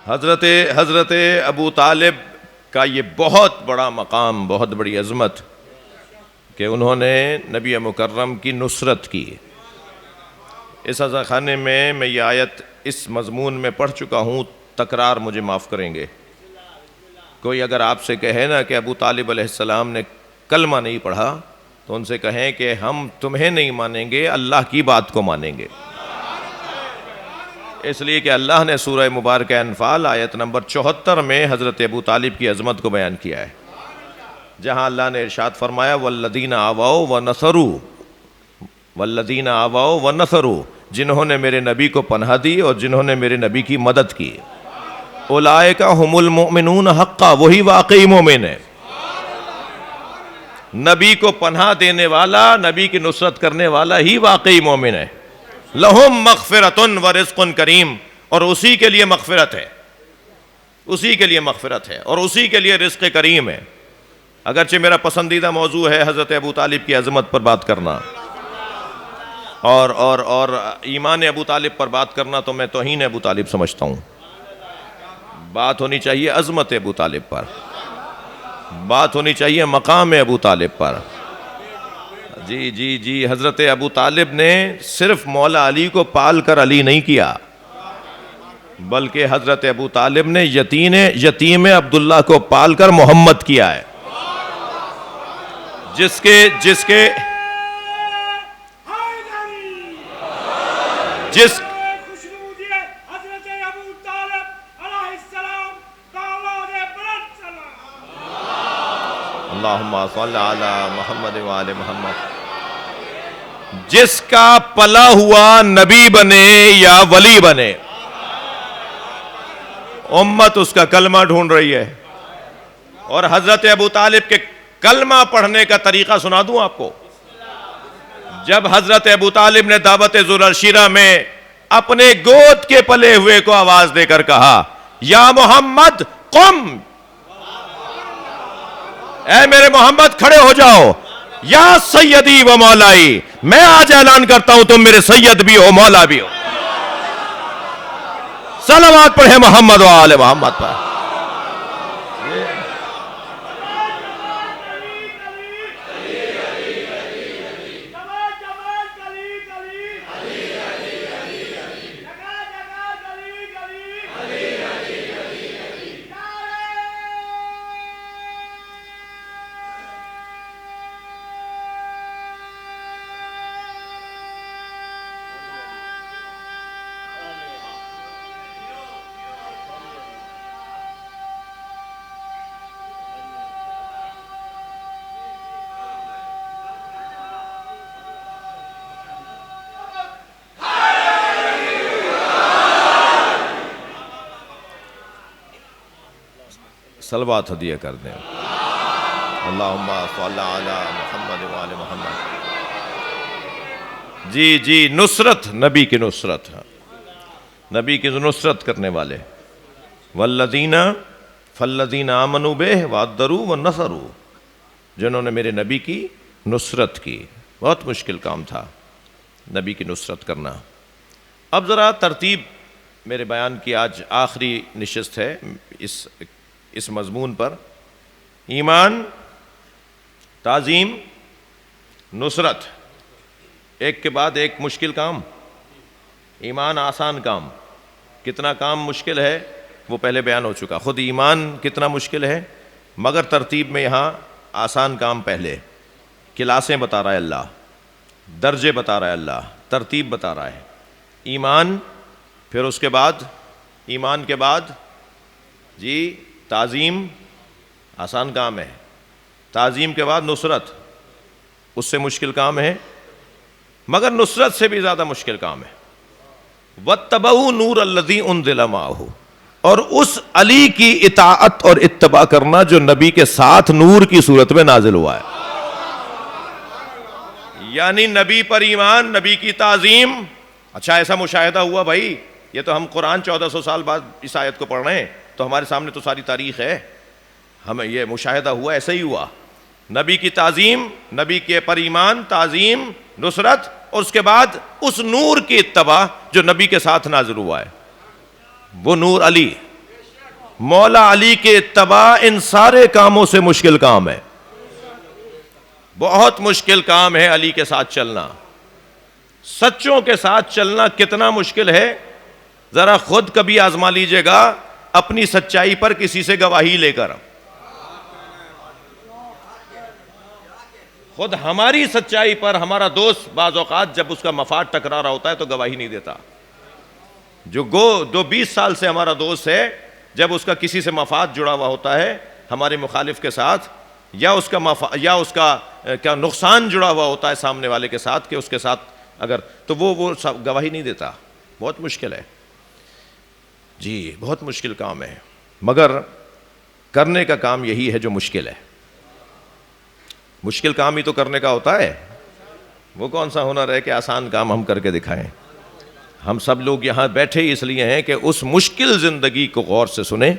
حضرت ابو طالب کا یہ بہت بڑا مقام، بہت بڑی عظمت کہ انہوں نے نبی مکرم کی نصرت کی۔ اس عزا خانے میں یہ آیت اس مضمون میں پڑھ چکا ہوں، تکرار مجھے معاف کریں گے۔ کوئی اگر آپ سے کہے نا کہ ابو طالب علیہ السلام نے کلمہ نہیں پڑھا تو ان سے کہیں کہ ہم تمہیں نہیں مانیں گے، اللہ کی بات کو مانیں گے۔ اس لیے کہ اللہ نے سورہ مبارکہ انفال آیت نمبر 74 میں حضرت ابو طالب کی عظمت کو بیان کیا ہے، جہاں اللہ نے ارشاد فرمایا والذین آووا ونصروا، والذین آووا ونصروا، جنہوں نے میرے نبی کو پناہ دی اور جنہوں نے میرے نبی کی مدد کی، اولئک ھم المؤمنون حقا، وہی واقعی مومن ہے۔ نبی کو پناہ دینے والا، نبی کی نصرت کرنے والا ہی واقعی مومن ہے۔ لہم مغفرۃ ورزق کریم، اور اسی کے لیے مغفرت ہے، اسی کے لیے مغفرت ہے اور اسی کے لیے رزق کریم ہے۔ اگرچہ میرا پسندیدہ موضوع ہے حضرت ابو طالب کی عظمت پر بات کرنا اور ایمان ابو طالب پر بات کرنا، تو میں توہین ابو طالب سمجھتا ہوں۔ بات ہونی چاہیے عظمت ابو طالب پر، بات ہونی چاہیے مقام ابو طالب پر۔ جی حضرت ابو طالب نے صرف مولا علی کو پال کر علی نہیں کیا، بلکہ حضرت ابو طالب نے یتیم عبداللہ کو پال کر محمد کیا ہے، جس کے اللہم صل علی محمد وآل محمد، جس کا پلا ہوا نبی بنے یا ولی بنے، امت اس کا کلمہ ڈھونڈ رہی ہے۔ اور حضرت ابو طالب کے کلمہ پڑھنے کا طریقہ سنا دوں آپ کو۔ جب حضرت ابو طالب نے دعوت ذوالعرشیرہ میں اپنے گود کے پلے ہوئے کو آواز دے کر کہا یا محمد قم، اے میرے محمد کھڑے ہو جاؤ، یا سیدی و مولائی، میں آج اعلان کرتا ہوں تم میرے سید بھی ہو، مولا بھی ہو۔ صلوات پڑھے محمد و آل محمد پر۔ صلوات ہدیہ کر دیں۔ اللہم صل علی محمد وآل محمد۔ جی نصرت، نبی کی نصرت، نبی کی نصرت کرنے والے، فالذین آمنوا بہ وعذروا ونصروا، جنہوں نے میرے نبی کی نصرت کی۔ بہت مشکل کام تھا نبی کی نصرت کرنا۔ اب ذرا ترتیب میرے بیان کی، آج آخری نشست ہے اس مضمون پر۔ ایمان، تعظیم، نصرت، ایک کے بعد ایک مشکل کام۔ ایمان آسان کام، کتنا کام مشکل ہے وہ پہلے بیان ہو چکا۔ خود ایمان کتنا مشکل ہے، مگر ترتیب میں یہاں آسان کام پہلے۔ کلاسیں بتا رہا ہے اللہ، درجے بتا رہا ہے اللہ، ترتیب بتا رہا ہے۔ ایمان، پھر اس کے بعد ایمان کے بعد تعظیم، آسان کام ہے۔ تعظیم کے بعد نصرت، اس سے مشکل کام ہے، مگر نصرت سے بھی زیادہ مشکل کام ہے۔ وَاتَّبَعُوا نُورَ الَّذِي أُنزِلَ مَعَهُ، اور اس علی کی اطاعت اور اتباع کرنا جو نبی کے ساتھ نور کی صورت میں نازل ہوا ہے۔ یعنی نبی پر ایمان، نبی کی تعظیم۔ اچھا ایسا مشاہدہ ہوا بھائی، یہ تو ہم قرآن 1400 سال بعد اس آیت کو پڑھ رہے ہیں، تو ہمارے سامنے تو ساری تاریخ ہے، ہمیں یہ مشاہدہ ہوا، ایسا ہی ہوا۔ نبی کی تعظیم، نبی کے پر ایمان، تعظیم، نصرت، اور اس کے بعد اس نور کی اتباع جو نبی کے ساتھ نازل ہوا ہے، وہ نور علی۔ مولا علی کے اتباع ان سارے کاموں سے مشکل کام ہے، بہت مشکل کام ہے علی کے ساتھ چلنا. سچوں کے ساتھ چلنا کتنا مشکل ہے ذرا خود کبھی آزما لیجئے گا اپنی سچائی پر کسی سے گواہی لے کر. خود ہماری سچائی پر ہمارا دوست بعض اوقات جب اس کا مفاد ٹکرا رہا ہوتا ہے تو گواہی نہیں دیتا. جو 20 سال سے ہمارا دوست ہے، جب اس کا کسی سے مفاد جڑا ہوا ہوتا ہے ہمارے مخالف کے ساتھ، یا اس کا کیا نقصان جڑا ہوا ہوتا ہے سامنے والے کے ساتھ کہ اس کے ساتھ اگر، تو وہ گواہی نہیں دیتا. بہت مشکل ہے جی، بہت مشکل کام ہے، مگر کرنے کا کام یہی ہے جو مشکل ہے. مشکل کام ہی تو کرنے کا ہوتا ہے. وہ کون سا ہنر ہے کہ آسان کام ہم کر کے دکھائیں. ہم سب لوگ یہاں بیٹھے اس لیے ہیں کہ اس مشکل زندگی کو غور سے سنیں،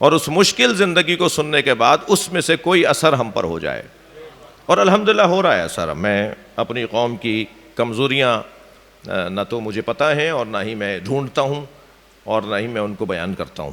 اور اس مشکل زندگی کو سننے کے بعد اس میں سے کوئی اثر ہم پر ہو جائے. اور الحمدللہ ہو رہا ہے اثر. میں اپنی قوم کی کمزوریاں نہ تو مجھے پتہ ہیں اور نہ ہی میں ڈھونڈتا ہوں اور نہ ہی میں ان کو بیان کرتا ہوں.